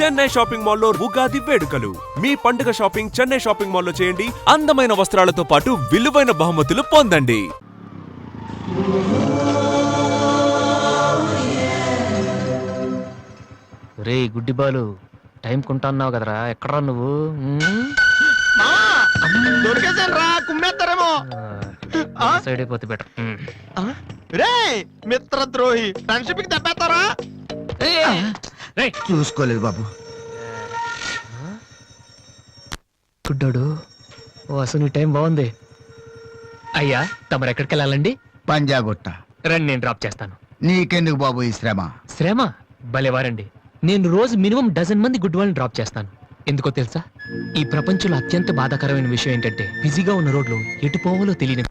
Chennai shopping మాల్లో ఉగాది వేడుకలు. మీ పండుగ షాపింగ్ చెన్నై షాపింగ్ మాల్లో చేయండి. అందమైన వస్త్రాలతో పాటు విలువైన బహుమతులు పొందండి. రే గుడ్డి బాలు, టైం కొంటున్నావు కదరా, ఎక్కడరా నువ్వు? సైడ్ అయిపోతే బెటర్. రే మిత్రద్రోహి, ఫ్రెండ్షిప్ కి దెబ్బేస్తారా? చూసుకోలేదు బాబు. గుడ్డోడు, ఓ అసలు నీ టైం బాగుంది. అయ్యా తమరు ఎక్కడికి వెళ్ళాలండి? పంజాగుట్ట. రండి, నేను డ్రాప్ చేస్తాను. నీకెందుకు బాబు ఈ శ్రమ? శ్రమ భలేవారండి. నేను రోజు మినిమం డజన్ మంది గుడ్ వాళ్ళని డ్రాప్ చేస్తాను. ఎందుకో తెలుసా? ఈ ప్రపంచంలో అత్యంత బాధాకరమైన విషయం ఏంటంటే బిజీగా ఉన్న రోడ్లు ఎటు పోవాలో తెలియని.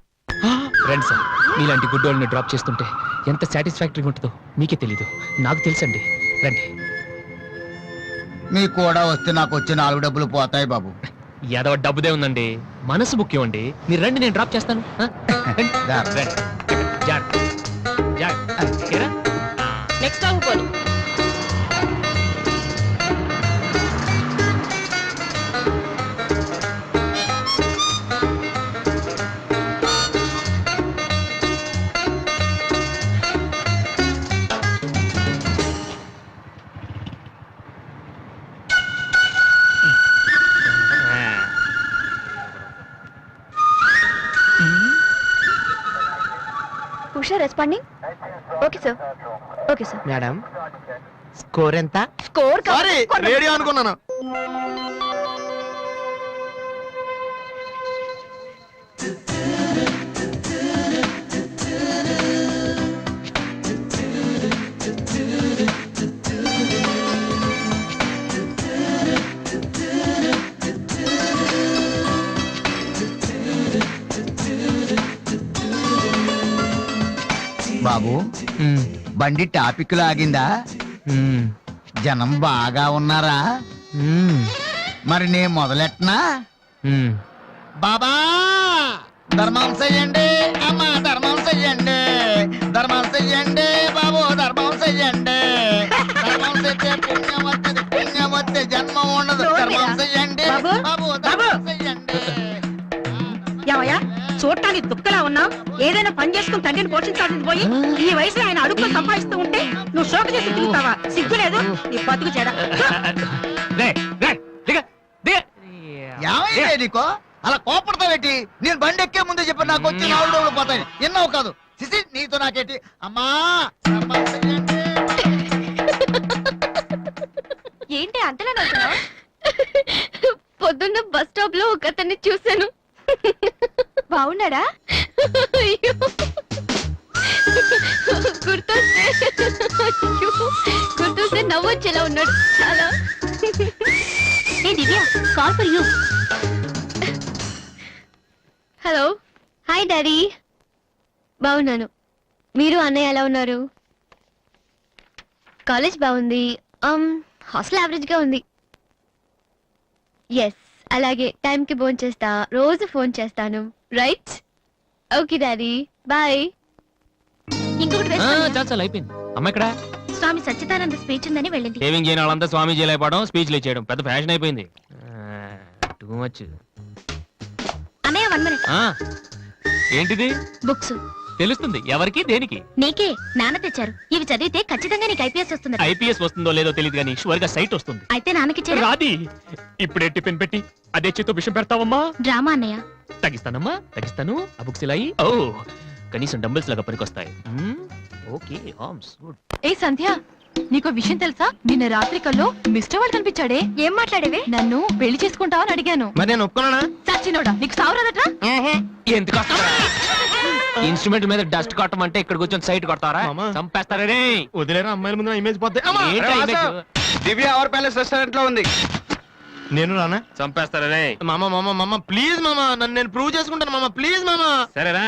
రండి సార్, మీలాంటి గుడ్ వాళ్ళని డ్రాప్ చేస్తుంటే ఎంత సాటిస్ఫాక్టరీగా ఉంటుందో మీకే తెలీదు, నాకు తెలుసండి. రండి. మీకు కూడా వస్తే నాకు వచ్చే 4 డబ్బులు పోతాయి బాబు. ఏదో డబ్బుదే ఉందండి, మనసు ముఖ్యం అండి. మీరు రండి, నేను డ్రాప్ చేస్తాను. నెక్స్ట్ ఆగిపోను. Usha responding. Okay sir, okay sir. Madam score ఎంత? స్కోర్ సారీ, రేడియో అనుకున్నాను. బాబు, బండి టాపిక్ లాగిందా? జనం బాగా ఉన్నారా? మరి నేను మొదలెట్టనా? బాబా ధర్మం చెయ్యండి, అమ్మ ధర్మం చెయ్యండి, ధర్మం చెయ్యండి బాబు, ధర్మం చెయ్యండి. ధర్మం చేస్తే పుణ్యం వస్తుంది, పుణ్యం వస్తే జన్మ ఉండదు. ధర్మం చెయ్యండి బాబు, ధర్మం చెయ్యండి. చూడటానికి దుఃఖలా ఉన్నావు. ఏదైనా పని చేసుకుని తండ్రిని పోషించాల్సింది పోయి ఈ వయసులో ఆయన అడుగులు సంపాదిస్తూ ఉంటే నువ్వు షోకు చేసి తిరుగుతావా? సిగ్గులేదు నీ బతుకు చెడ. ఏమైంది నీకో అలా కోపడతావేటి? నేను బండి ఎక్కే ముందే చెప్పి నాకు వచ్చి 4 డబ్బులు పోతాయి. ఎన్నో కాదు సిసి, నీతో నాకేటి? అమ్మా ఏంటి అంతలా నవ్వుతున్నావ్? పొద్దున్న బస్ స్టాప్ లో ఒక అతన్ని చూశాను. బాగున్నాడా? గుర్తొస్తే నవ్వొచ్చేలా ఉన్నాడు చాలా. Divya, call for you. Hello, hi daddy. బాగున్నాను. మీరు అన్నయ్య ఎలా ఉన్నారు? కాలేజ్ బాగుంది. హాస్టల్ యావరేజ్ గా ఉంది. ఎస్, అలాగే టైంకి ఫోన్ చేస్తా, రోజు ఫోన్ చేస్తాను. రైట్? Okay daddy, bye. ఇంకొకటి చాలా అయిపోయింది. అమ్మ ఇక్కడ స్వామి సచ్చిదానంద స్పీచ్ ఉందని వెళ్ళింది. సేవింగ్ చేయని వాళ్ళంతా స్వామీజీలు అయిపోవడం, స్పీచ్లు ఇచ్చేయడం పెద్ద ఫ్యాషన్ అయిపోయింది. Too much. అన్నయ్య 1 minute. ఏంటిది? బుక్స్. తెలుస్తుంది ఎవరికి, దేనికి? నీకే. నాన్న తెచ్చారు. ఇవి చదివితే ఖచ్చితంగా నీకు ఐపీఎస్ వస్తుంది. ఐపీఎస్ వస్తుందో లేదో తెలియదు కానీ షువర్ గా సైట్ వస్తుంది. అయితే నాన్నకి రాది. ఇప్పుడే టిఫిన్ పెట్టి అదే చేతో విషయం పెడతావమ్మా? డ్రామా అన్నయ్య. తగ్గిస్తానమ్మా, తగ్గిస్తాను. ఆ బుక్స్ ఇలా ఓ కనీసం డంబుల్స్ లాగా పనికొస్తాయి. Okay, arms good. ఏ సంధ్య, నీకో విషయం తెలుసా? నిన్న రాత్రి కల్లో మిస్టర్ వాళ్ళు కనిపించాడే. ఏం మాట్లాడేవే? నన్ను పెళ్లి చేసుకుంటావని అడిగాను. మరి నేను ఒప్పుకున్నానా? సచ్చినోడా, నీకు సావరాదట్రా? ఎందుకు ఇన్స్ట్రుమెంట్ మీద డస్ట్ కొట్టమంటే ఇక్కడ కూర్చొని సైట్ కొడతారా? చంపేస్తారే. వదిలేరా, అమ్మాయిల ముందు ఇమేజ్ పోతే. దివ్య అవర్ ప్యాలెస్ రెస్టారెంట్ లో ఉంది. నేను రానా? చంపేస్తారే. మామ మామ మామ ప్లీజ్ మామ, నన్ను నేను ప్రూవ్ చేసుకుంటాను మామ, ప్లీజ్ మామ. సరేరా.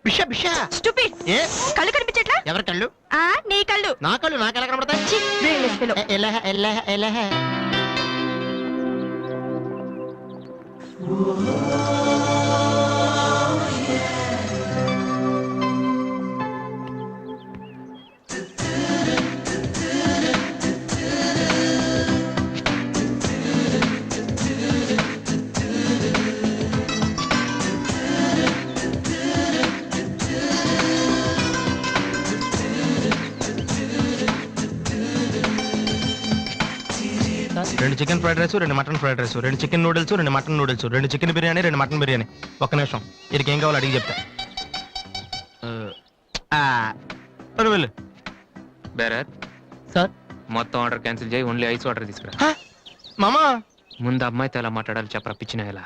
బిషా బిషా. స్టూపిడ్. కళ్ళు కనిపించట్లా? ఎవరి కళ్ళు? నీ కళ్ళు. నా కళ్ళు నాకు ఎలా కనబడతాయి? ఎలా 2 chicken fried rice 2 mutton fried rice 2 chicken noodles 2 mutton noodles 2 chicken biryani 2 mutton biryani. ఒక్క నిమిషం, వీడికి ఏం కావాలో అడిగి చెప్తా. వెళ్ళు. బేరత్ సార్, మొత్తం ఆర్డర్ క్యాన్సిల్ చేయి, ఓన్లీ ఐస్ వాటర్ తీసుకురా. మామా ముందు అమ్మాయితో ఎలా మాట్లాడాలి చెప్పరా పిచ్చిన ఎలా.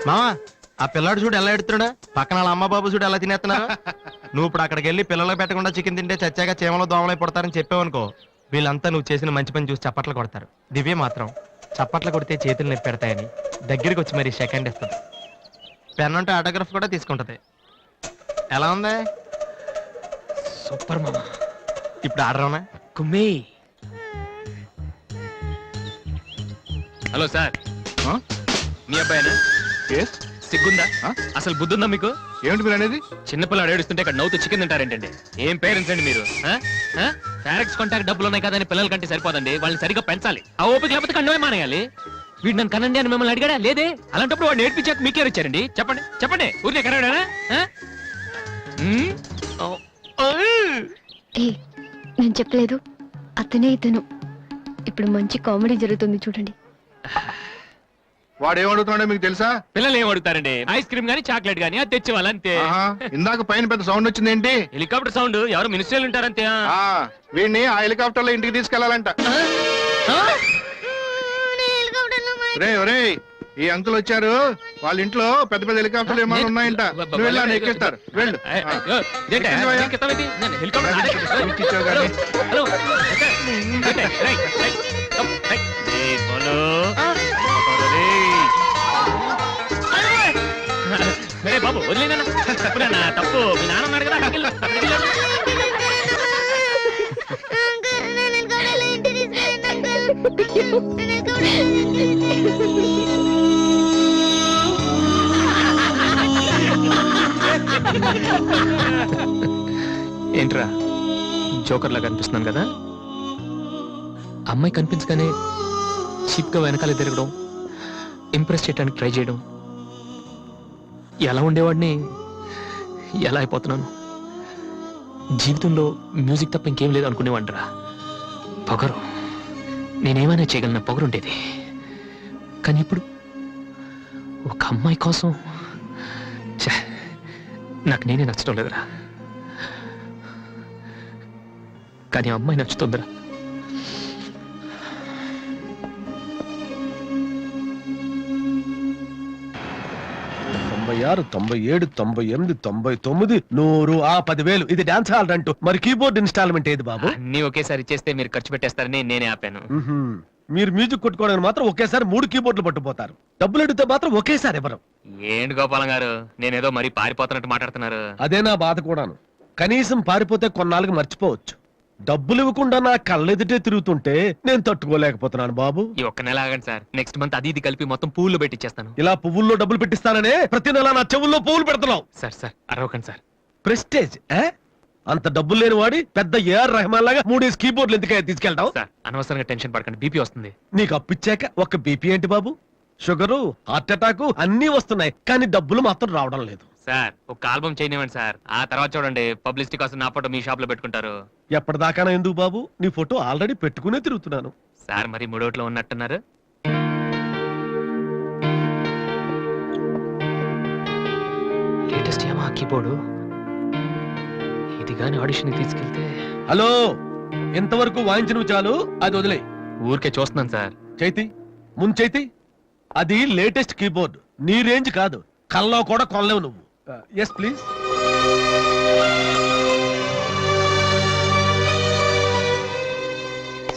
మామా, ఆ పిల్లాడు చూడు ఎలా ఎడుతున్నాడా, పక్కన వాళ్ళ అమ్మ బాబు చూడు ఎలా తినేస్తున్నాడు. నువ్వు ఇప్పుడు అక్కడికి వెళ్ళి పిల్లలకు పెట్టకుండా చికెన్ తింటే చచ్చాక చీమలో దోమలై పడతారని చెప్పావనుకో, వీళ్ళంతా నువ్వు చేసిన మంచి పని చూసి చప్పట్లు కొడతారు. దివ్య మాత్రం చప్పట్లు కొడితే చేతులు నొప్పి పెడతాయని దగ్గరికి వచ్చి మరి సెకండ్ ఇస్తుంది. పెన్ అంటే ఆటోగ్రాఫ్ కూడా తీసుకుంటది. ఎలా ఉంది? సూపర్ మామా. ఇప్పుడు ఆడరావునా? కుమ్మి. హలో సార్, మీ అబ్బాయినా? సిగ్గుందా? అసలు బుద్ధుందా మీకు? ఏమిటి మీరు అనేది? చిన్నపిల్లడు ఏడుస్తుంటే ఇక్కడ నవ్వుతూ చికెన్ తింటారేంటండి? ఏం పేరెంట్స్ అండి మీరు? ఫారెక్స్ కాంటాక్ట్ డబ్బులు ఉన్నాయి కదా అని పిల్లల కంటే సరిపోదండి, వాళ్ళని సరిగ్గా పెంచాలి. ఆ ఓపిక లేకపోతే కండమే మానేయాలి. వీడు నన్ను కనండి అని మిమ్మల్ని అడిగాడా? లేదే. అలాంటప్పుడు వాడు నేర్పించాక మీకే ఇచ్చారండి. చెప్పండి చెప్పండి, ఊరికే కనడానా? నేను చెప్పలేదు, అతనే ఇతను. ఇప్పుడు మంచి కామెడీ జరుగుతుంది చూడండి. వాడు ఏమడుగుతున్నాడో మీకు తెలుసా? పిల్లలు ఏం అడుగుతారండి? ఐస్ క్రీమ్ గానీ చాక్లెట్ గానీ అది తెచ్చేవాళ్ళు అంతే. ఇందాక పైన పెద్ద సౌండ్ వచ్చింది ఏంటి? Helicopter sound. ఎవరు మినిస్టర్లు ఉంటారంతే. వీడిని ఆ హెలికాప్టర్ లో ఇంటికి తీసుకెళ్లాలంట. రే ఒరే, ఈ అంకుల్ వచ్చారు, వాళ్ళ ఇంట్లో పెద్ద పెద్ద హెలికాప్టర్లు ఏమైనా ఉన్నాయంట. నువ్వు వెళ్ళాను ఎక్కిస్తారు, వెళ్ళు. బాబు వదిలేనా? తప్పు, మీ నాన్న ఉన్నాడు కదా. ఏంట్రా జోకర్ లాగా కనిపిస్తున్నాను కదా? అమ్మాయి కనిపించగానే చీప్ గా వెనకాల తిరగడం, ఇంప్రెస్ చేయడానికి ట్రై చేయడం, ఎలా ఉండేవాడిని ఎలా అయిపోతున్నాను. జీవితంలో మ్యూజిక్ తప్ప ఇంకేం లేదు అనుకునేవాడిరా. పొగరు, నేనేమైనా చేయగలన పొగరుండేది. కానీ ఇప్పుడు ఒక అమ్మాయి కోసం నాకు నేనే నచ్చడం లేదురా. కానీ అమ్మాయి నచ్చుతుందిరా. 96, 97, 98, 99, 100, 10,000. ఇది డాన్స్ హాల్ అంటూ. మరి కీబోర్డ్ ఇన్స్టాల్మెంట్ ఏది బాబు? అన్ని ఒకేసారి ఇచ్చేస్తే మీరు ఖర్చు పెట్టేస్తారని నేనే ఆపాను. మీరు మ్యూజిక్ కొట్టుకోవడానికి మాత్రం ఒకేసారి 3 కీబోర్డులు పట్టుపోతారు. డబ్బులు అడిగితే మాత్రం ఒకేసారి ఎవరు? ఏంటి గోపాలం గారు, నేనేదో మరీ పారిపోతున్నట్టు మాట్లాడుతున్నారు. అదే నా బాధ కూడాను. కనీసం పారిపోతే కొన్నాళ్ళకి మర్చిపోవచ్చు. డబ్బులు ఇవ్వకుండా నా కళ్ళెదుటే తిరుగుతుంటే నేను తట్టుకోలేకపోతున్నాను బాబు. ఈ ఒక్క నెల ఆగండి సార్, నెక్స్ట్ మంత్ అది ఇది కలిపి మొత్తం పువ్వులు పెట్టిచ్చేస్తాను. ఇలా పువ్వుల్లో డబ్బులు పెట్టిస్తాననే ప్రతి నెల నా చెవుల్లో పువ్వులు పెడుతున్నావు. సార్ సార్ అరవకండి సార్. ప్రెస్టేజ్ అంత డబ్బులు లేని వాడి పెద్ద ఏఆర్ రెహమాన్ లాగా 3 కీబోర్డులు ఎందుకయ్యా తీసుకెళ్తావు? సార్ అనవసరంగా టెన్షన్ పడకండి, బీపీ వస్తుంది. నీకు అప్పిచ్చాక ఒక్క బీపీ ఏంటి బాబు? షుగరు, హార్ట్ అటాక్ అన్నీ వస్తున్నాయి, కానీ డబ్బులు మాత్రం రావడం లేదు. సార్ ఒక ఆల్బమ్ చేయనివ్వండి సార్, ఆ తర్వాత చూడండి పబ్లిసిటీ కోసం నా ఫోటో మీ షాప్ లో పెట్టుకుంటారు. ఎప్పటిదాకా ఎందుకు బాబు? నీ ఫోటో ఆల్రెడీ పెట్టుకునే తిరుగుతున్నాను. సార్ మరి మూడోట్లో ఉన్నట్టున్నారు. లేటెస్ట్ ఏమా కీబోర్డు, ఇది గాని ఆడిషన్ తీసుకెళ్తే. హలో, ఇంతవరకు వాయించిన చాలు, అది వదిలే. ఊరికే చూస్తున్నాను సార్. చైతి ముందు చైతి, అది లేటెస్ట్ కీబోర్డ్, నీ రేంజ్ కాదు, కల్లో కూడా కొనలేవు నువ్వు. Yes please.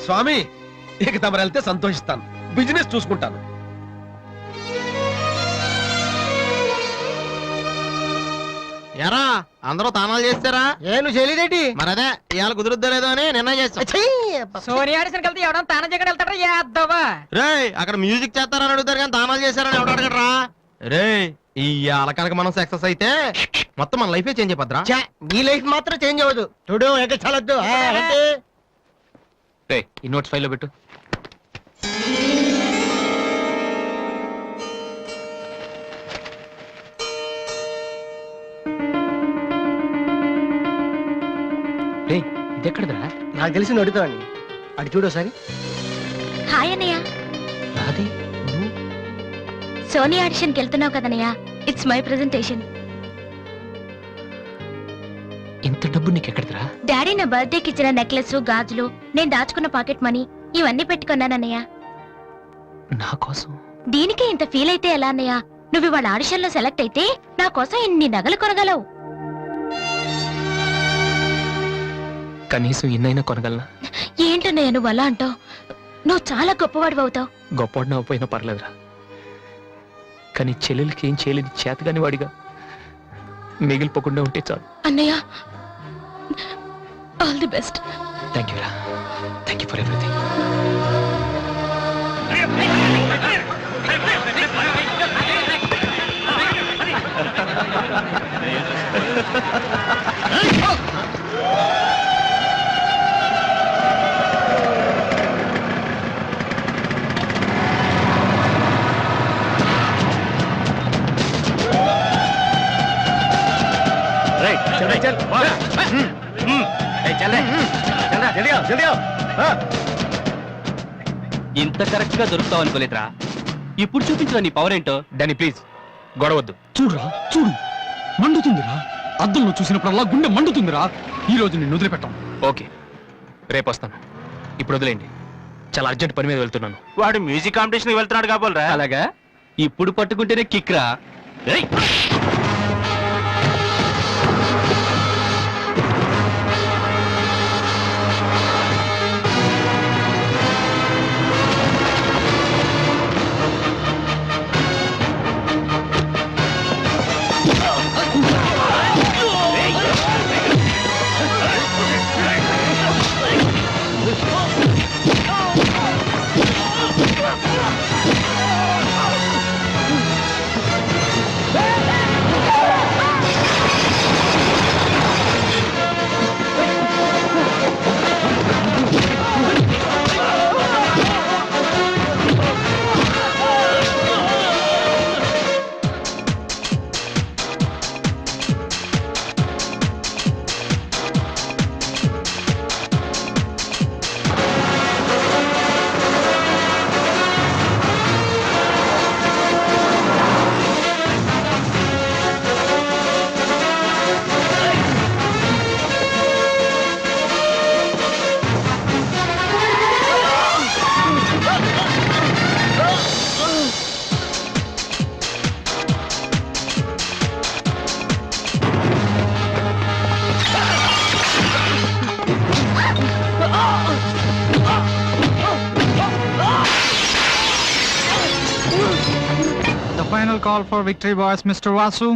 స్వామి, ఇక తమరు వెళ్తే సంతోషిస్తాను, బిజినెస్ చూసుకుంటాను. ఎరా అందరూ తానాలు చేస్తారా? నువ్వు చేయలేదేటి? మరి అదే ఇవాళ కుదురుద్దా లేదో అని నిర్ణయం చేస్తా. సోనియాడిసరికి వెళ్తే ఎవడం తాన జగన్ వెళ్తాడా? యాదవా రే అక్కడ మ్యూజిక్ చేస్తారని అడుగుతారు కానీ తానాలు చేస్తారని ఎవడు అడగడరా? రే ఈ కనుక మనం సక్సెస్ అయితే మొత్తం మన లైఫే చేంజ్ అయిపోద్రా. నీ లైఫ్ మాత్రం చేంజ్ అవ్వదు. చూడు ఎగచాలొద్దు. ఈ నోట్స్ ఫైల్ లో పెట్టు. ఇదెక్కడదా? నాకు తెలిసి అడుగుతావని అటు చూడోసారి. హాయ్ అన్నయ్య. రాధే నువ్వు? సోనీ ఆడిషన్కి వెళ్తున్నావు కదన్నయ్య, ఇట్స్ మై ప్రెజెంటేషన్. ఇంత డబ్బు నీకెక్కడదరా? డాడీ నా బర్త్డేకి ఇచ్చిన నెక్లెస్, గాజులు, నేను దాచుకున్న పాకెట్ మనీ ఇవన్నీ పెట్టుకున్నానన్నయ్య. నా కోసం? దీనికే ఇంత ఫీల్ అయితే ఎలా అన్నయ్య? నువ్వు ఇవాళ ఆడిషన్ లో సెలెక్ట్ అయితే నా కోసం ఇన్ని నగలు కొనగలవు. కనీసం ఇన్నైనా కొనగలనా? ఏంటన్నయ్య నువ్వు అలా అంటావు? నువ్వు చాలా గొప్పవాడు అవుతావు. గొప్పవాడిని అవ్వపోయినా పర్లేదురా, కానీ చెల్లెలకి ఏం చేయలేని చేతగాని వాడిగా మిగిలిపోకుండా ఉంటే చాలు. అన్నయ్య, all the best. Thank you రా, థ్యాంక్ యూ ఫర్ ఎవ్రీథింగ్. ఇంత కరెక్ట్ గా దొరుకుతావు అనుకోలేదురా. ఇప్పుడు చూపించరా నీ పవర్ ఏంటో. డానీ ప్లీజ్ గొడవద్దు. చూడురా చూడు, మండుతుందిరా. అద్దంలో చూసినప్పుడల్లా గుండె మండుతుందిరా. ఈ రోజు నిన్ను వదిలిపెట్టాం. ఓకే, రేపు వస్తాను. ఇప్పుడు వదిలేండి, చాలా అర్జెంట్ పని మీద వెళ్తున్నాను. వాడు మ్యూజిక్ కాంపిటీషన్ వెళ్తున్నాడు కాబోలరా. అలాగా? ఇప్పుడు పట్టుకుంటేనే కిక్ రా. The final call for victory boys, Mr. Vasu.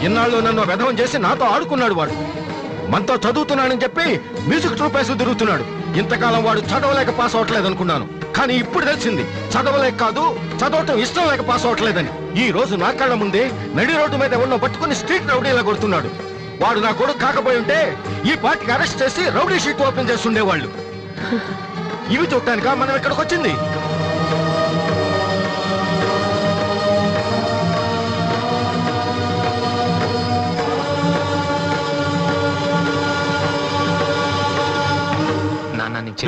ఇన్నాళ్ళు నన్ను వెధవం చేసి నాతో ఆడుకున్నాడు వాడు. మనతో చదువుతున్నానని చెప్పి మ్యూజిక్ ట్రూప్ వేసి తిరుగుతున్నాడు. ఇంతకాలం వాడు చదవలేక పాస్ అవట్లేదు అనుకున్నాను, కానీ ఇప్పుడు తెలిసింది చదవలేక కాదు, చదవటం ఇష్టం లేక పాస్ అవట్లేదని. ఈ రోజు నా కళ్ళ ముందే నడి రోడ్డు మీద ఉన్న పట్టుకుని స్ట్రీట్ రౌడీలా కొడుతున్నాడు. వాడు నా కొడుకు కాకపోయి ఉంటే ఈ పార్టీకి అరెస్ట్ చేసి రౌడీ షీట్ ఓపెన్ చేసి ఉండేవాళ్ళు. ఇవి చూడటానికా మనం ఇక్కడికి వచ్చింది?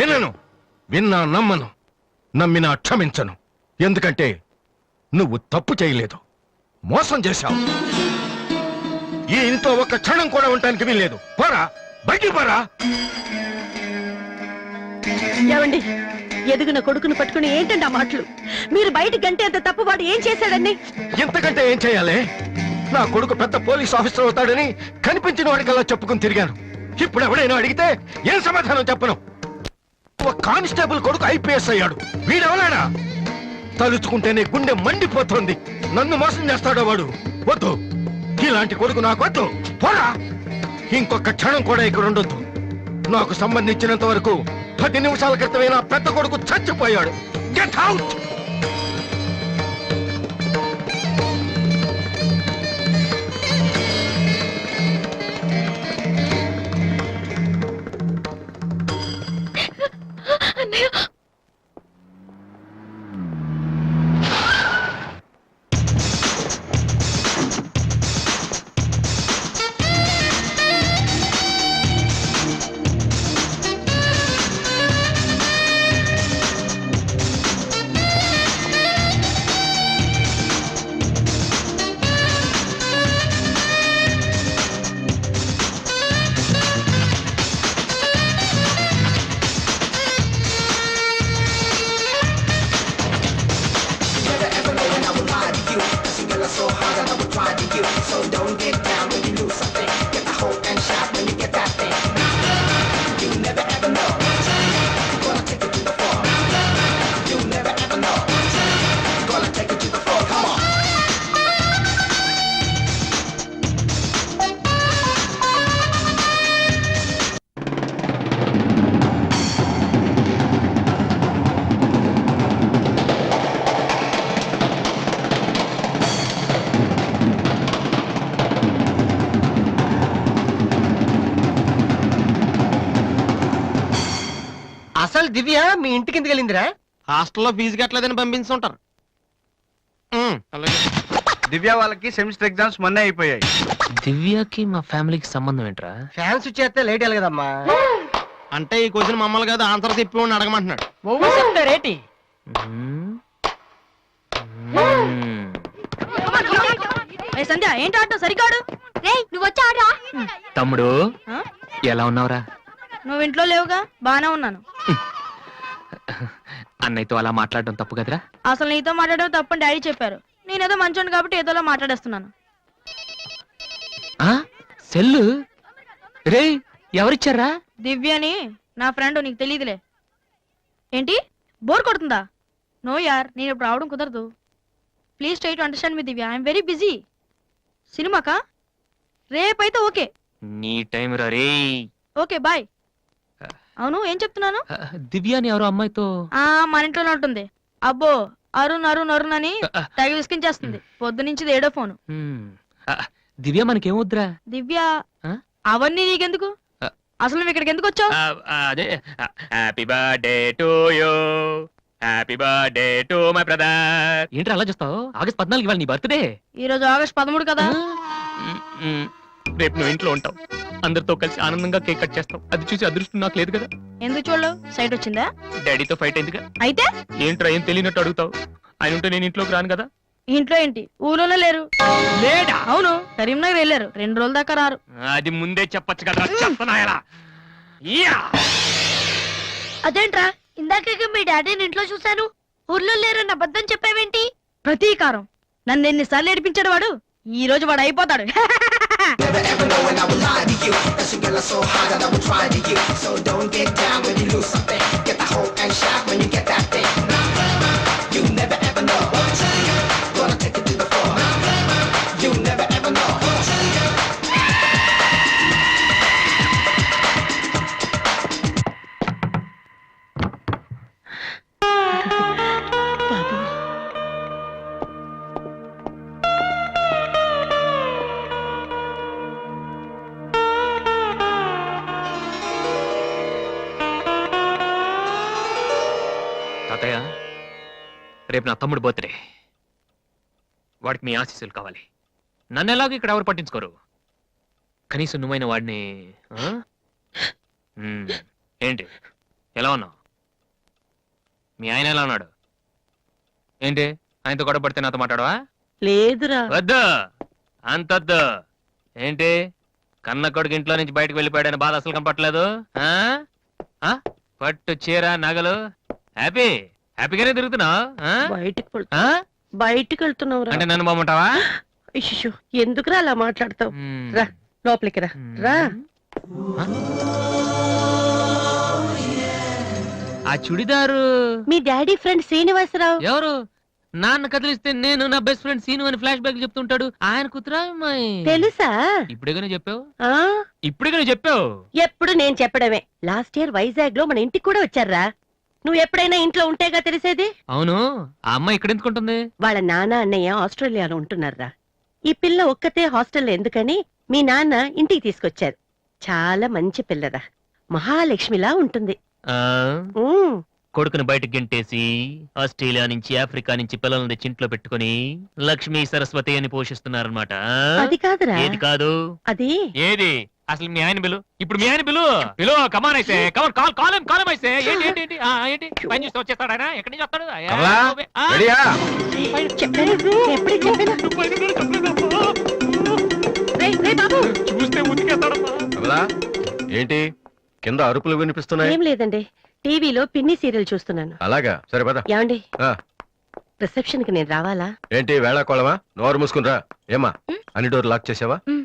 వినను, విన్నా నమ్మను, నమ్మినా క్షమించను. ఎందుకంటే నువ్వు తప్పు చేయలేదు, మోసం చేశావు. ఈ ఇంట్లో ఒక్క క్షణం కూడా ఉండటానికి వీల్లేదు. పోరా, బయటికి పోరా. ఏమండి, ఎదిగిన కొడుకును పట్టుకుని ఏంటండి ఆ మాటలు? మీరు బయటికి గంటే అంత తప్పు వాడు ఏం చేశాడండి? ఇంతకంటే ఏం చేయాలి? నా కొడుకు పెద్ద పోలీస్ ఆఫీసర్ అవుతాడని కనిపించిన వాడికల్లా చెప్పుకుని తిరిగాను. ఇప్పుడు ఎవడైనా అడిగితే ఏం సమాధానం చెప్పను? ఒక కానిస్టేబుల్ కొడుకు IPS అయ్యాడు. వీడెవలాడా? తలుచుకుంటేనే గుండె మండిపోతోంది. నన్ను మోసం చేస్తాడో వాడు. వద్దు, ఇలాంటి కొడుకు నాకు వద్దు. పోరా, ఇంకొక క్షణం కూడా ఇక్కడ ఉండొద్దు. నాకు సంబంధించినంత వరకు 10 నిమిషాల క్రితమే నా పెద్ద కొడుకు చచ్చిపోయాడు. Get out. అసలు దివ్య మీ ఇంటికి ఎందుకు వెళ్ళిందిరా? హాస్టల్లో ఫీజు కట్టలేదని పంపించుంటారు. దివ్య వాళ్ళకి సెమిస్టర్ ఎగ్జామ్స్ మొన్నే అయిపోయాయి. దివ్యకి మా ఫ్యామిలీకి సంబంధం ఏంట్రా? ఫ్యాన్స్ చేస్తే లేట్ వెళ్ళగదమ్మా. అంటే ఈ క్వశ్చన్ మమ్మల్ని కాదు ఆన్సర్ చెప్పి అడగమంటున్నాడు. చెప్తారేటి? సంధ్య ఏంటి ఆట సరికాడు? నువ్వు వచ్చి ఆడరా. తమ్ముడు ఎలా ఉన్నావురా? నువ్వు ఇంట్లో లేవుగా, బానే ఉన్నాను. అన్నయ్యతో అలా మాట్లాడడం తప్పు కదరా? అసలు నీతో మాట్లాడడం తప్పని డాడీ చెప్పారు. నేనేదో మంచోండి కాబట్టి ఏదోలా మాట్లాడేస్తున్నాను. సెల్లు రే ఎవరిచ్చారా? దివ్యని, నా ఫ్రెండ్, నీకు తెలియదులే. ఏంటి బోర్ కొడుతుందా? నో యార్, నేను ఇప్పుడు రావడం కుదరదు. Please try to understand me Divya, I'm very busy. సినిమాకా? రేపైతే ఓకే. నీ టైం రా రే. Okay bye. అవును ఏం చెప్తున్నాను? దివ్య అని ఎవరో అమ్మాయితో మన ఇంట్లోనే ఉంటుంది. అబ్బో, అరుణ్ అరుణ్ అరుణ్ అని తెగ విసికించేస్తుంది. పొద్దు నుంచి ఏడో ఫోను. దివ్య మనకేమొద్దురా? దివ్య అవన్నీ నీకెందుకు? అసలు నువ్వు ఇక్కడికి ఎందుకు వచ్చావు? అదే happy birthday to you, happy birthday to my brother. ఏంటి అలా చూస్తావు? ఆగస్ట్ 14 ఇవాళ నీ బర్త్డే. ఈ రోజు ఆగస్ట్ 13 కదా. రేపు నువ్వు ఇంట్లో ఉంటావు, అందరితో కలిసి ఆనందంగా కేక్ కట్ చేస్తావు. అది చూసి అదృష్టం నాకు లేదు కదా. ఎందుకు చూడలేవు? సైట్ వచ్చిందా? డాడీతో ఫైట్ అయిందిగా. అయితే ఏంట్రా ఏం తెలియనట్టు అడుగుతావు? ఆయన ఉంటే నేను ఇంట్లోకి రాను కదా. ఇంట్లో ఏంటి, ఊళ్ళోనే లేరు. లేడా? అవును, కరీంనగర్ వెళ్ళారు. 2 రోజుల దాకా రారు. అది ముందే చెప్పొచ్చు కదా. చెప్పనాయలా? అదేంట్రా, ఇందాక మీ డాడీని ఇంట్లో చూశాను, ఊర్లో లేరన్న అబద్ధం చెప్పావేంటి? ప్రతీకారం. నన్ను ఎన్నిసార్లు ఏడిపించాడు వాడు. ఈ రోజు వాడు అయిపోతాడు. తాతయ్య, రేపు నా తమ్ముడు బర్త్డే. వాడికి మీ ఆశీస్సులు కావాలి. నన్ను ఎలాగో ఇక్కడ ఎవరు పట్టించుకోరు. కనీసం నువ్వైన వాడిని. ఏంటి ఎలా ఉన్నావు? మీ ఆయన ఎలా ఉన్నాడు? ఏంటి ఆయనతో గొడవ పడితే నాతో మాట్లాడవా? లేదురా. వద్దు, అంతొద్దు. ఏంటి కన్న కొడుకు ఇంట్లో నుంచి బయటకు వెళ్ళిపోయాడని బాధ అసలు కనపట్లేదు. పట్టు చీర నగలు హ్యాపీగానే తిరుగుతున్నావు. బయటికి వెళ్తున్నావు అంటే నన్ను బాగుంటావా? ఎందుకురా అలా మాట్లాడతావు? రా లోపలికి రా. రా. ఆ చుడిదారు మీ డాడీ ఫ్రెండ్ శ్రీనివాసరావు. ఎవరు? నాన్న కదిలిస్తే నేను నా బెస్ట్ ఫ్రెండ్ సీను అని ఫ్లాష్ బ్యాక్ చెప్తుంటాడు. ఆయన కూతురా అమ్మాయి? తెలుసా? ఇప్పుడేగానే చెప్పావు. ఆ ఇప్పుడేగానే చెప్పావు. ఎప్పుడు నేను చెప్పడమే. లాస్ట్ ఇయర్ వైజాగ్ లో మన ఇంటికి కూడా వచ్చారా? నువ్వు ఎప్పుడైనా ఇంట్లో ఉంటేగా తెలిసేది. అవును, ఆ అమ్మాయి ఇక్కడ ఎందుకుంటుంది? వాళ్ళ నాన్న అన్నయ్య ఆస్ట్రేలియాలో ఉంటున్నారా. ఈ పిల్ల ఒక్కతే హాస్టల్లో ఎందుకని మీ నాన్న ఇంటికి తీసుకొచ్చారు. చాలా మంచి పిల్లరా, మహాలక్ష్మిలా ఉంటుంది. ఆ ఉమ్, కొడుకుని బయటకు గెంటేసి ఆస్ట్రేలియా నుంచి ఆఫ్రికా నుంచి పిల్లల్ని తెచ్చి ఇంట్లో పెట్టుకుని లక్ష్మీ సరస్వతి అని పోషిస్తున్నారన్నమాట. అది కాదురా. ఏది కాదు? అది ఏది అసలు? మీ ఆయన బిలు. ఇప్పుడు మీ ఆయన బిలు బిలు. కమాన్ అయితే కమాన్, కాల్ కాలం కాలం అయితే. ఏంటి ఏంటి ఏంటి ఏంటి పని చూస్తే వచ్చేస్తాడు ఆయన? ఎక్కడి నుంచి వస్తాడు? చెప్పాను, ఎప్పుడే చెప్పాను. రేయ్, రేయ్ బాబు. చూస్తే ఉతికేస్తాడమ్మా. కమలా, ఏంటి కింద అరుపులు వినిపిస్తున్నాయి? ఏం లేదండి, టీవీలో పిన్ని సీరియల్ చూస్తున్నాను. అలాగా, సరే పద. ఏమండి, ఆ, రిసెప్షన్ కి నేను రావాలా? ఏంటి వేళాకోళమా? నోరు మూసుకునిరా. ఏమా అన్ని డోర్ లాక్ చేసావా? మ్.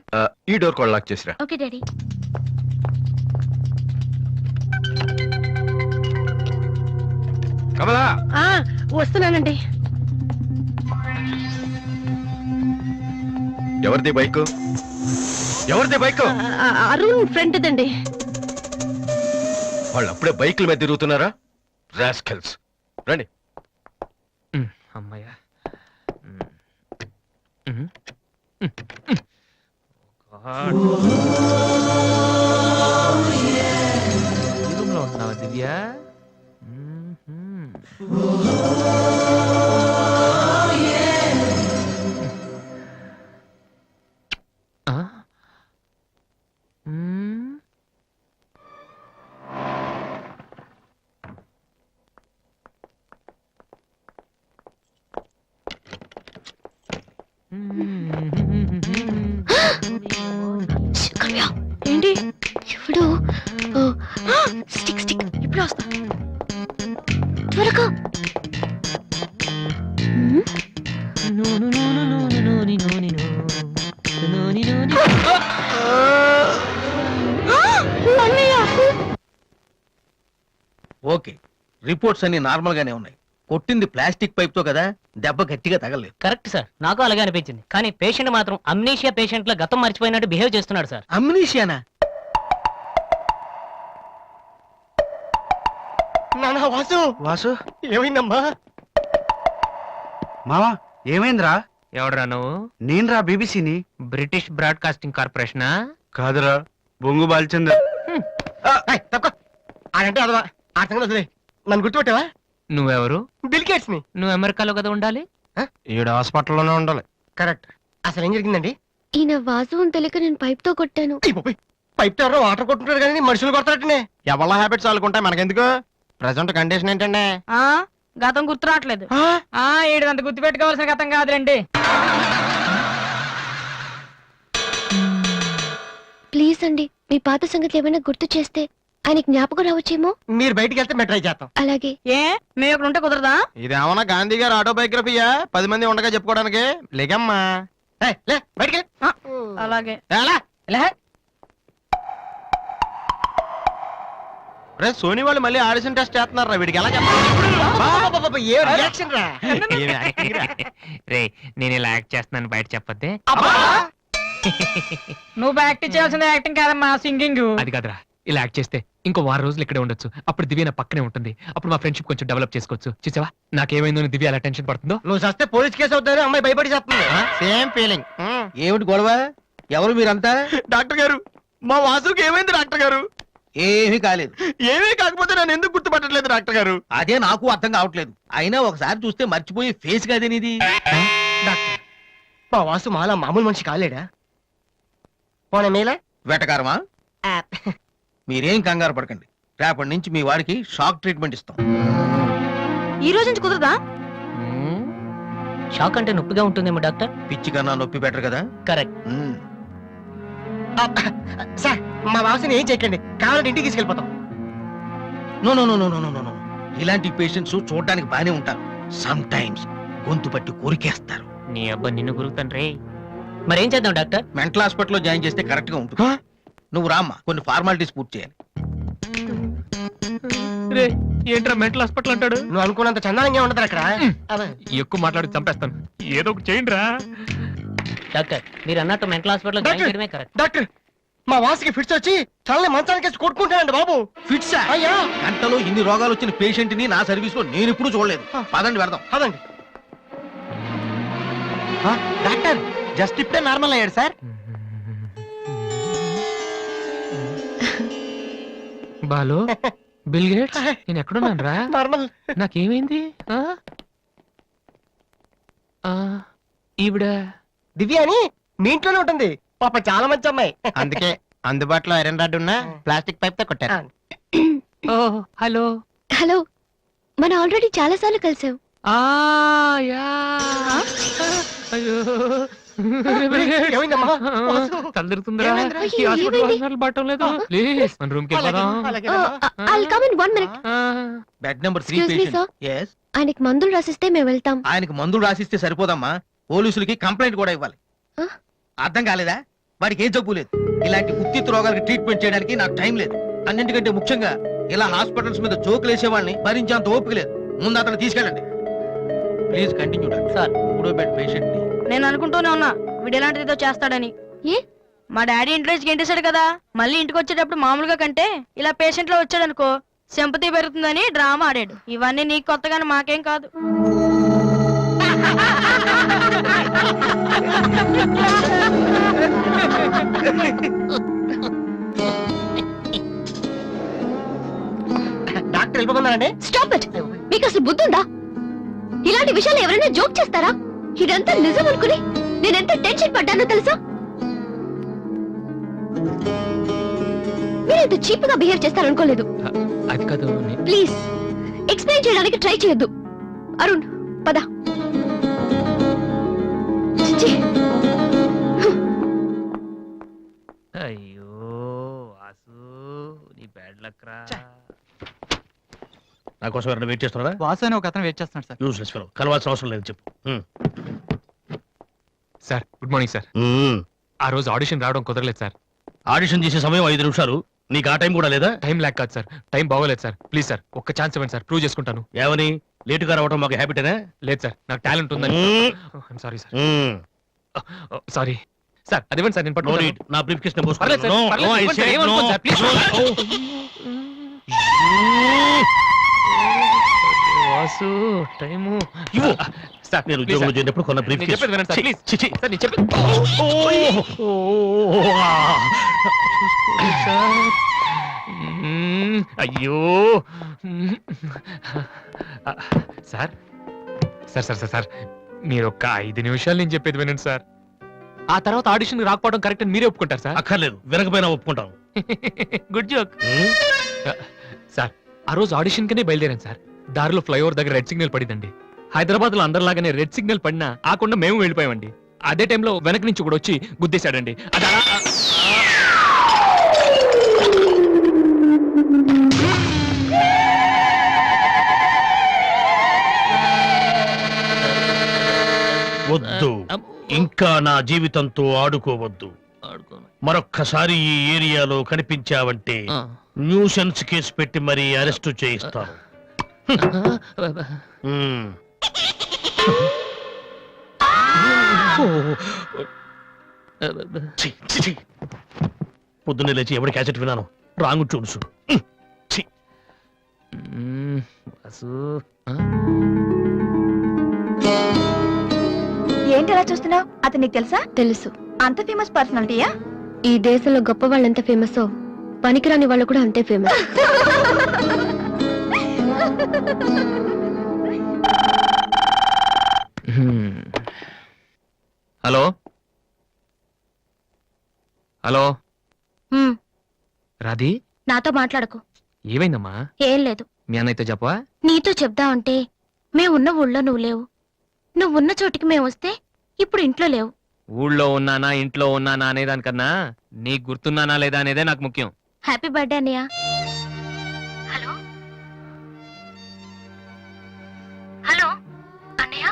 ఈ డోర్ కూడా లాక్ చేసిరా. Okay daddy. కమలా, ఆ వస్తున్నానండి. ఎవరిది బైక్? ఎవరిది బైక్? అరుణ్ ఫ్రెండ్ దండి. వాళ్ళు అప్పుడే బైకుల మీద తిరుగుతున్నారా? రాస్కెల్స్. రండి. అమ్మాయ్యా. రూమ్ లో ఉంటున్నావా దివ్య? ఏంటి ఇప్పుడు? స్టిక్ స్టిక్, ఇప్పుడు వస్తా. త్వరగా. ఓకే, రిపోర్ట్స్ అన్ని నార్మల్ గానే ఉన్నాయి. కొట్టింది ప్లాస్టిక్ పైప్ తో కదా, దెబ్బ గట్టిగా తగలేదు. కరెక్ట్ సార్, నాకు అలాగే అనిపించింది. కానీ పేషెంట్ మాత్రం అమ్నీషియా పేషెంట్ లా గతం మర్చిపోయినట్టు బిహేవ్ చేస్తున్నాడు సార్. అమ్నీషియానా? నానా వాసు, వాసు ఏమైందమ్మా? మావా ఏమైందిరా? ఎవడరా నువ్వు? నేనురా బీబీసీని. British broadcasting కార్పొరేషనా? కాదురా, బొంగు బాల్చందర్. అంటే అదవా ఆ సంగతి వదిలేయ్. నన్ను గుర్తుపెట్టావా? నువ్వెవరు? బిల్ గేట్స్ ని. నువ్వు అమెరికాలో కదా ఉండాలి. ఈడ హాస్పిటల్లోనే ఉండాలి. కరెక్ట్. అసలు ఏం జరిగిందండి? ఈయన వాసు అని తెలియక నేను పైప్ తో కొట్టాను. పైప్ తో వాటర్ కొట్టుకుంటారు కానీ మనుషులు కొడతారటనే. ఎవరి హ్యాబిట్స్ వాళ్ళకుంటాయి, మనకెందుకు? ప్రెసెంట్ కండిషన్ ఏంటండి? గతం గుర్తు రావట్లేదు. ఏడు గుర్తు పెట్టుకోవాల్సిన గతం కాదులేండి. ప్లీజ్ అండి, మీ పాత సంగతి ఏమైనా గుర్తు చేస్తే ఆయన జ్ఞాపకం రావచ్చేమో. మీరు బయటికి వెళ్తే మేము ట్రై చేస్తాం. అలాగే. ఏ మేము ఇక్కడ ఉంటే కుదరదా? ఇదేమన్నా గాంధీ గారు ఆటోబయోగ్రఫీయా? 10 మంది ఉండగా చెప్పుకోవడానికి? లేకమ్మా, లే బయటికి. అలాగే. సోనీ వాళ్ళు మళ్ళీ ఆడిషన్ టెస్ట్ చేస్తున్నారా? వీడికి ఎలా రే, నేను ఇలా యాక్ట్ చేస్తున్నాను బయట చెప్పొద్దే. నువ్వు యాక్టింగ్ చేయాల్సిన యాక్టింగ్ కాదమ్మా, సింగింగ్. అది కాదురా, ఇలా యాక్ట్ చేస్తే ఇంకో 6 రోజులు ఇక్కడే ఉండొచ్చు. అప్పుడు దివ్య నా పక్కనే ఉంటుంది. అప్పుడు మా ఫ్రెండ్షిప్ కొంచెం డెవలప్ చేసుకోవచ్చు. చూసావా నాకేమైందో అని దివ్య అలా టెన్షన్ పడుతుందో. నువ్వు చస్తే పోలీస్ కేసు అవుతారు. అమ్మాయి భయపడి చేస్తుంది. Same feeling. ఏమిటి గొడవ? ఎవరు మీరంతా? డాక్టర్ గారు, మా వాసుకి ఏమైంది డాక్టర్ గారు? ఏమీ కాలేదు. ఏమీ కాకపోతే నన్ను ఎందుకు గుర్తుపట్టట్లేదు డాక్టర్ గారు? అదే నాకు అర్థం కావట్లేదు. అయినా ఒకసారి చూస్తే మర్చిపోయి ఫేస్ కాదే నీది. డాక్టర్, మా వాసు మాలా మామూలు మనిషి కాలేడా? పోన మేలా వెటకారమా? మీరేం కంగారు పడకండి. రేపటి నుంచి మీ వాడికి షాక్ ట్రీట్మెంట్ ఇస్తాం. ఈ రోజు నుంచి కుదరదా? షాక్ అంటే నొప్పిగా ఉంటుందేమో డాక్టర్. పిచ్చి కన్నా నొప్పి బెటర్ కదా. కరెక్ట్. సార్, మా వాసుని ఏం చేయకండి, కావాలంటే ఇంటికి తీసుకెళ్ళిపోతాం. No no no no no no no. ఇలాంటి పేషెంట్స్ చూడడానికి బానే ఉంటారు. సమ్ టైమ్స్ గొంతు పట్టి కోరికేస్తారు. నీ అబ్బా నిన్ను గురుతాను రే. మరేం చేద్దాం డాక్టర్? మెంటల్ హాస్పిటల్లో జాయిన్ చేస్తే కరెక్ట్ గా ఉంటుంది. నువ్వు రామ్మా, కొన్ని ఫార్మాలిటీస్ పూర్తి చేయాలి. ఏంట్రా మెంటల్ హాస్పిటల్ అంటాడు? నువ్వు అనుకున్నంత చందానంగా ఉండదు అక్కడ. ఎక్కువ మాట్లాడి చంపేస్తాను. ఏదో ఒకటి చేయండి రా. డాక్టర్ మీరు అన్నట్టు మెంటల్ హాస్పిటల్ జాయిన్ చేయడమే కరెక్ట్. డాక్టర్ మా వాసికి ఫిట్స్ వచ్చి తలని మంచానికి కొట్టుకుంటానండి బాబు. ఫిట్స్ అయ్యా గంటలో ఇన్ని రోగాలు వచ్చిన పేషెంట్ ని నా సర్వీస్ లో నేను ఇప్పుడు చూడలేదు. పదండి వెళ్దాం. అదండి. డాక్టర్ జస్ట్ ఇప్పుడే నార్మల్ అయ్యాడు సార్. బాలు, బిల్ గేట్స్, నేను ఎక్కడున్నాను రా? నార్మల్. నాకేమైంది? ఈవిడ దివ్య అని మీ ఇంట్లోనే ఉంటుంది. పాప చాలా మంచి అమ్మాయి. అందుకే అందుబాటులో ఐరన్ రాడ్ ఉన్న ప్లాస్టిక్ పైప్ తో కొట్టారు. ఓ హలో. హలో, మనం ఆల్రెడీ చాలా సార్లు కలిసాం. ఏమైందమ్మా? తలదిరుతుందిరా. అయ్యో, ఈ హాస్పిటల్ ఏమైంది? వాసనలు పడటం లేదు. ప్లీజ్ మన రూమ్ కి వెళ్దాం. I'll come in 1 minute. Bed number 3 Excuse me, sir. Patient. yes ఆయనకి మందులు రాసిస్తే మేము వెళ్తాం. ఆయనకి మందులు రాసిస్తే సరిపోదమ్మా, పోలీసులకి కంప్లైంట్ కూడా ఇవ్వాలి. ఆ? అర్థం కాలేదా? వాడికి ఏ జబ్బు లేదు. ఇలాంటి ఉత్తిత్ రోగాలకి ట్రీట్మెంట్ చేయడానికి నాకు టైం లేదు. అన్నింటికంటే ముఖ్యంగా ఇలా హాస్పిటల్స్ మీద జోకులు వేసే వాళ్ళని భరించేంత ఓపిక లేదు. ముందు అతను తీసుకెళ్ళండి. Please continue doctor. సార్. 3వ బెడ్ పేషెంట్ ని. నేను అనుకుంటూనే ఉన్నా వీడు ఎలాంటిదో చేస్తాడని. ఏ? మా డాడీ ఇంట్రెస్ట్ గెంటేశాడు కదా, మళ్ళీ ఇంటికి వచ్చేటప్పుడు మామూలుగా కంటే ఇలా పేషెంట్ లో వచ్చాడు అనుకో సింపతి పెరుగుతుందని డ్రామా ఆడాడు. ఇవన్నీ నీకు కొత్తగానే మాకేం కాదు. డాక్టర్ వెళ్ళిపోతున్నారండి. Stop it. మీకు అసలు బుద్ధి ఉందా? ఇలాంటి విషయాలు ఎవరైనా జోక్ చేస్తారా? ఇదంతా నిజం అనుకుని నేను ఎంత టెన్షన్ పడ్డానో తెలుసా? మీరు ఇంత చీప్ గా బిహేవ్ చేస్తారనుకోలేదు. అది కాదు. ప్లీజ్ ఎక్స్ప్లెయిన్ చేయడానికి ట్రై చేయొద్దు. అరుణ్ పద. చిచ్చి. అయ్యో వాసు, నీ బ్యాడ్ లక్ రా. నా కోసం ఎవరైనా వెయిట్ చేస్తున్నారా? వాసు అని ఒక అతను వెయిట్ చేస్తున్నాడు సార్. యూస్లెస్ ఫెలో, కలవాల్సిన అవసరం లేదు. చెప్పు. Sir good morning sir. ఆ రోజు ఆడిషన్ రావడం కుదరలేదు సార్. ఆడిషన్ చేసే సమయం 5 నిమిషాలు. నీకు ఆ టైం కూడా లేదా? టైం ల్యాక్ కాదు సార్, టైం బాగోలేదు సార్. ప్లీజ్ సార్ ఒక్క ఛాన్స్ ఇవ్వండి సార్, ప్రూవ్ చేసుకుంటాను. ఏమని? లేటుగా రావడం మాకు హ్యాబిటేనా? లేదు సార్, నాకు టాలెంట్ ఉందని. Sorry sir, sorry sir. అదేమండి సార్, నేను నో పట్టుకుంటాను. నీడ్. నా బ్రీఫ్ కేస్ పర్లేదు సార్, పర్లేదు, ఇవ్వండి సార్, ఏమనుకోండి sir, please. Vasu time sir. నేను ఉద్యోగంలో చేరినప్పుడు కొన్న బ్రీఫ్ నేను కేస్. చెప్పేది వినండి సార్, ప్లీజ్. చిచి. సార్ నేను చెప్పేది సార్. అయ్యో sir sir sir sir sir మీరు ఒక్క 5 నిమిషాలు నేను చెప్పేది వినండి సార్. ఆ తర్వాత ఆడిషన్ రాకపోవడం కరెక్ట్ అని మీరే ఒప్పుకుంటారు సార్. అక్కర్లేదు, వినకపోయినా ఒప్పుకుంటాను. Good joke sir. ఆ రోజు ఆడిషన్ కనే బయలుదేరాను సార్. దారిలో ఫ్లైఓవర్ దగ్గర రెడ్ సిగ్నల్ పడిందండి. హైదరాబాద్ లో అందరిలాగానే రెడ్ సిగ్నల్ పడినా ఆకుండా మేము వెళ్ళిపోయామండి. అదే టైంలో వెనక నుంచి కూడా వచ్చి గుద్దేశాడండి. అది అలా వద్దు, ఇంకా నా జీవితంతో ఆడుకోవద్దు. మరొక్కసారి ఈ ఏరియాలో కనిపించావంటే న్యూసెన్స్ కేసు పెట్టి మరీ అరెస్టు చేయిస్తాను. పొద్దున్నే లేచి ఎవరి క్యాసెట్ విన్నాను? Wrong tunes. ఏంటి అలా చూస్తున్నావు? అతను నీకు తెలుసా? తెలుసు. అంత ఫేమస్ పర్సనాలిటీయా? ఈ దేశంలో గొప్ప వాళ్ళు ఎంత ఫేమస్, పనికిరాని వాళ్ళు కూడా అంతే ఫేమస్. హలో హలో రాధి, నాతో మాట్లాడకు. ఏమైందమ్మా? ఏం లేదు. మీ అన్నయ్యతో చెప్పవా? నీతో చెప్దా అంటే మేమున్న ఊళ్ళో నువ్వు లేవు, నువ్వున్న చోటికి మేము వస్తే ఇప్పుడు ఇంట్లో లేవు. ఊళ్ళో ఉన్నానా ఇంట్లో ఉన్నానా అనేదానికన్నా నీకు గుర్తున్నానా లేదా అనేదే నాకు ముఖ్యం. హ్యాపీ బర్త్డే అన్నయ్య. హలో హలో అన్నయ్య.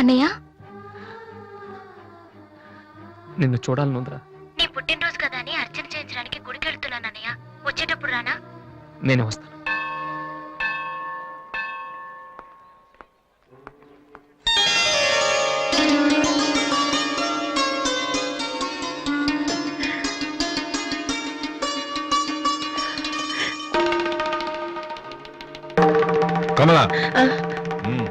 అన్నయ్య నిన్ను చూడాలనుందిరా. నీ పుట్టినరోజు కదా అని అర్చన చేయించడానికి గుడికి వెళ్తున్నాను అన్నయ్య. వచ్చేటప్పుడు రానా? నేనే వస్తాను. కమలా ఆ. ఉమ్.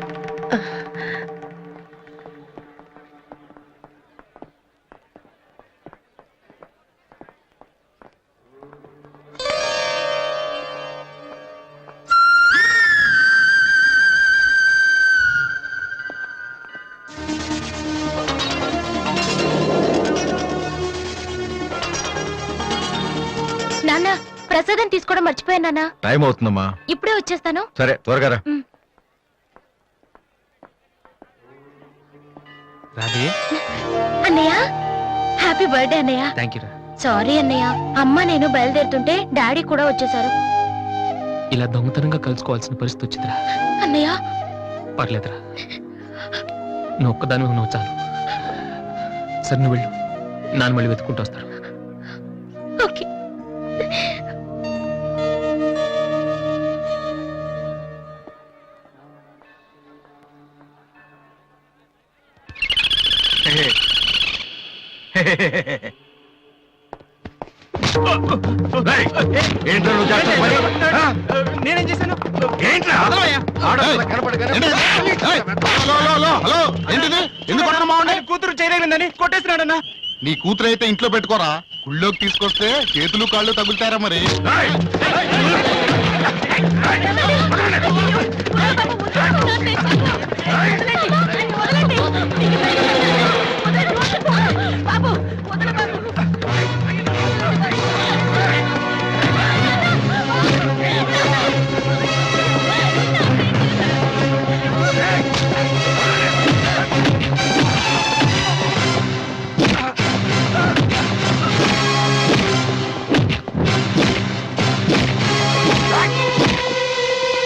నాన్న ప్రసాదం తీసుకోవడం మర్చిపోయాను నాన్న. టైం అవుతుందమ్మా. ఇప్పుడే వచ్చేస్తాను. సరే త్వరగా రా. రాధే, అన్నయ్య హ్యాపీ బర్త్డే అన్నయ్య. థ్యాంక్ యూ రా. సారీ అన్నయ్య, అమ్మ నేను బయలుదేరుతుంటే డాడీ కూడా వచ్చేసారు. ఇలా దొంగతనంగా కలుసుకోవాల్సిన పరిస్థితి వచ్చిందిరా. అన్నయ్య పర్లేదురా, నువ్వు ఒక్కదాని నువ్వు చాలు. సరే నువ్వు వెళ్ళు, నాన్న మళ్ళీ వెతుక్కుంటూ వస్తారు. ఓకే. ఏంట్రా నువ్వు చేస్తున్న పని? ఆ? నేనేం చేశాను? ఏంట్రా? ఆడపిల్ల కనపడగానే- హలో ఏంటిది ఎందుకు కొట్టడం మావండి? కూతురు చేయలేదని కొట్టేసినాడన్నా. నీ కూతురు అయితే ఇంట్లో పెట్టుకోరా, గుళ్ళోకి తీసుకొస్తే చేతులు కాళ్ళు తగులుతారా మరి. ఏయ్!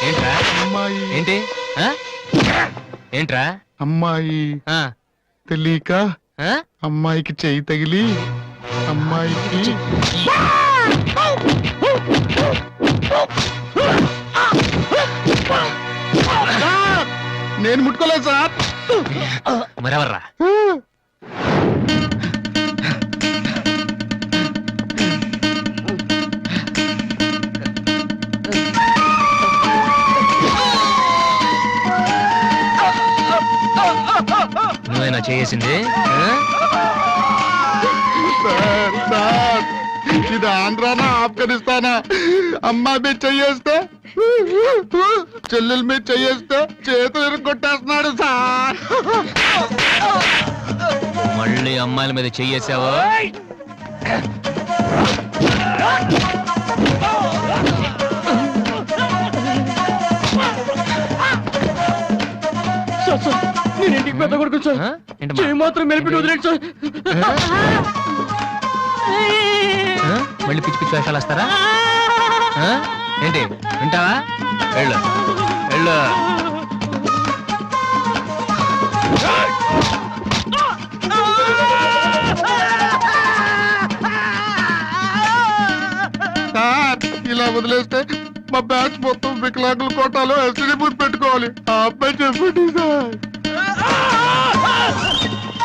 ఏంట్రా? అమ్మాయి ఏంటి ఆ? ఏంట్రా? అమ్మాయి ఆ? తెలియక ఆ? అమ్మాయికి చెయ్యి తగిలి అమ్మాయికి నేను ముట్టుకోలేదు సార్. మరెవర్రా? నువ్వేనా చేసింది? సార్, సార్, ఇది ఆంధ్రానా ఆఫ్ఘనిస్తానా? అమ్మాయి మీద చెయ్యేస్తే చెల్లెల మీద చెయ్యేస్తే చేతులు కొట్టేస్తున్నాడు సార్. మళ్ళీ అమ్మాయిల మీద చెయ్యేసావా? నేను ఇంటికి పెద్ద కొడుకు సార్. ఆ? ఏంటమ్మా? చేయి మాత్రం మెలిపి వదిలేండి సార్. ఆ? మళ్ళీ పిచ్చి పిచ్చి వేషాలు వస్తారా? ఆ? ఏంటి వింటావా? వెళ్ళు వెళ్ళు. సార్ ఇలా వదిలేస్తే మా బ్యాచ్ మొత్తం వికలాంగుల కోటాలో ఎస్టీడీ బూత్ పెట్టుకోవాలి. ఆ అబ్బాయి చెప్పండి sir.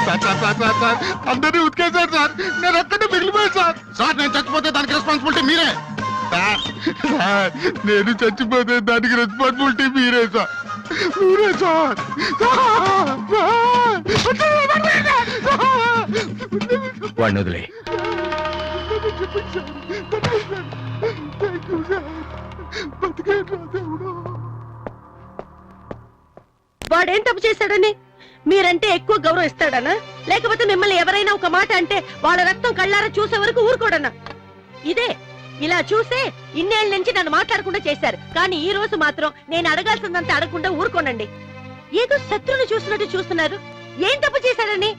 Sir, sir, sir, sir, sir, అందరినీ ఉతికేశారు సార్. నేను ఒక్కడే మిగిలిపోయాను సార్. సార్ నేను చచ్చిపోతే దానికి రెస్పాన్సిబిలిటీ మీరే. సార్, సార్, నేను చచ్చిపోతే దానికి రెస్పాన్సిబిలిటీ మీరే సార్. మీరే సార్. వాడిని వదిలే. వాడేం తప్పు చేశాడని మీరంటే ఎక్కువ గౌరవం ఇస్తాడనా, లేకపోతే మిమ్మల్ని ఎవరైనా ఒక మాట అంటే వాళ్ళ రక్తం కళ్ళారా చూసే వరకు ఊరుకోడనా? ఇదే ఇలా చూసే ఇన్నేళ్ల నుంచి నన్ను మాట్లాడకుండా చేశారు. కానీ ఈ రోజు మాత్రం నేను అడగాల్సిందంతా అడగకుండా ఊరుకోనండి. ఏదో శత్రువుని చూస్తున్నట్టు చూస్తున్నారు. ఏం తప్పు చేశాడని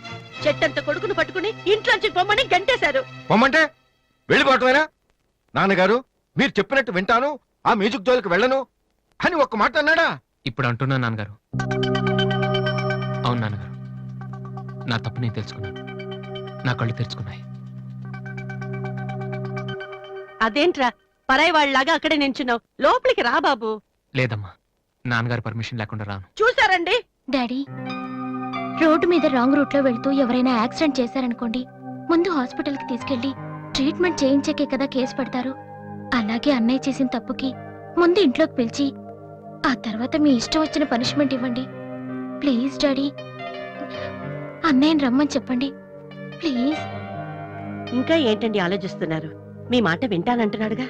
చెట్టంత కొడుకును పట్టుకుని ఇంట్లోంచి పొమ్మని గంటేశారు. పొమ్మంటే వెళ్ళిపోవటమేనా? నాన్నగారు మీరు చెప్పినట్టు వింటాను, ఆ మ్యూజిక్ జోలికి వెళ్ళను అని ఒక్క మాట అన్నాడా? ఇప్పుడు అంటున్నా నాన్నగారు. అవును నాన్నగారు, నా తప్పు నేను తెలుసుకున్నాను. నా కళ్ళు తెరుచుకున్నాయి. అదేంట్రా పరాయి వాళ్ళలాగా అక్కడే నించున్నావు? లోపలికి రా బాబు. లేదమ్మా, నాన్నగారు పర్మిషన్ లేకుండా రాను. చూసారండి డాడీ, రోడ్డు మీద రాంగ్ రూట్ లో వెళ్తూ ఎవరైనా యాక్సిడెంట్ చేశారనుకోండి, ముందు హాస్పిటల్ కి తీసుకెళ్లి ట్రీట్మెంట్ చేయించాకే కదా కేసు పెడతారు. అలాగే అన్నయ్య చేసిన తప్పుకి ముందు ఇంట్లోకి పిలిచి ఆ తర్వాత మీ ఇష్టం వచ్చిన పనిష్మెంట్ ఇవ్వండి ప్లీజ్ డాడీ. అన్నయ్యని రమ్మని చెప్పండి ప్లీజ్. ఇంకా ఏంటండి ఆలోచిస్తున్నారు? మీ మాట వింటానంటున్నాడుగా.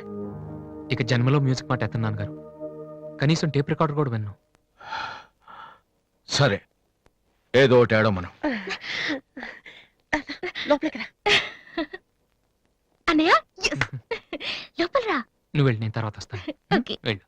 ఇక జన్మలో మ్యూజిక్ మాట ఎత్తన్నాను గారు. కనీసం టేప్ రికార్డర్ కూడా విన్నాను. సరే ఏదో ఒకటి ఆడో మనం. లోపలికి రా. అన్నయ్య లోపల రా. నువ్వు వెళ్ళి నేను తర్వాత వస్తాను. ఓకే. వెళ్ళు.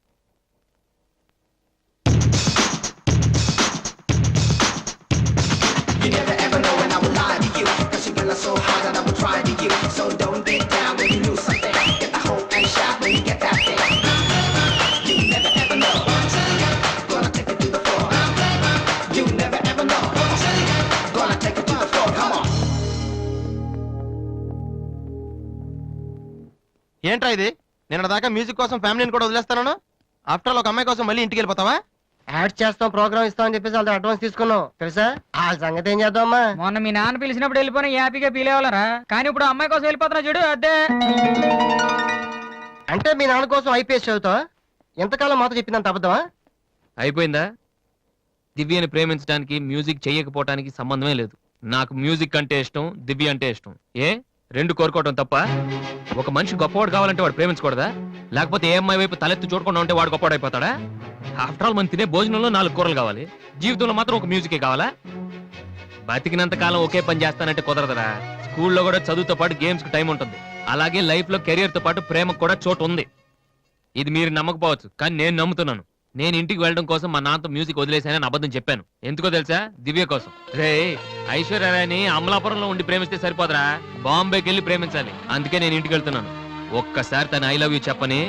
ఏంట్రా ఇది? నిన్న దాకా మ్యూజిక్ కోసం ఫ్యామిలీని కూడా వదిలేస్తాను. ఆఫ్టర్ ఆల్ ఒక అమ్మాయి కోసం మళ్ళీ ఇంటికి వెళ్ళిపోతావా? యాడ్ చేస్తాం, ప్రోగ్రామ్ ఇస్తాం అని చెప్పేసి వాళ్ళతో అడ్వాన్స్ తీసుకున్నాం తెలుసా. ఆ సంగతి ఏం చేద్దామా? మొన్న మీ నాన్న పిలిచినప్పుడు వెళ్ళిపోయినా హ్యాపీగా ఫీల్ అవ్వాలరా, కానీ ఇప్పుడు అమ్మాయి కోసం వెళ్ళిపోతున్నా చూడు అదే. అంటే మీ నాన్న కోసం ఐపీఎస్ చదువుతావా? ఎంతకాలం మాతో చెప్పిందంత అబద్ధమా? అయిపోయిందా? దివ్యని ప్రేమించడానికి మ్యూజిక్ చెయ్యకపోవటానికి సంబంధమే లేదు. నాకు మ్యూజిక్ అంటే ఇష్టం, దివ్య అంటే ఇష్టం. ఏ రెండు కోరుకోవటం తప్ప? ఒక మనిషి గొప్పవాడు కావాలంటే వాడు ప్రేమించకూడదా? లేకపోతే ఏ అమ్మాయి వైపు తలెత్తు చూడకుండా ఉంటే వాడు గొప్పవాడు అయిపోతాడా? ఆఫ్టర్ ఆల్ మనం తినే భోజనంలో 4 కూరలు కావాలి, జీవితంలో మాత్రం ఒక మ్యూజికే కావాలా? బతికినంత కాలం ఒకే పని చేస్తానంటే కుదరదరా. స్కూల్లో కూడా చదువుతో పాటు గేమ్స్ కి టైం ఉంటుంది. అలాగే లైఫ్ లో కెరియర్ తో పాటు ప్రేమకు కూడా చోటు ఉంది. ఇది మీరు నమ్మకపోవచ్చు, కానీ నేను నమ్ముతున్నాను. నేను ఇంటికి వెళ్ళడం కోసం మా నాన్నతో మ్యూజిక్ వదిలేసానని అబద్ధం చెప్పాను. ఎందుకో తెలుసా? దివ్య కోసం. రే ఐశ్వర్యరాయని అమలాపురంలో ఉండి ప్రేమిస్తే సరిపోదరా, బాంబేకి వెళ్ళి ప్రేమించాలి. అందుకే నేను ఇంటికి వెళ్తున్నాను. ఒక్కసారి తన ఐ లవ్ యూ చెప్పని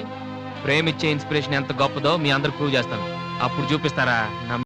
ప్రేమించే ఇన్స్పిరేషన్ ఎంత గొప్పదో మీ అందరికి ప్రూవ్ చేస్తాను. అప్పుడు చూపిస్తారా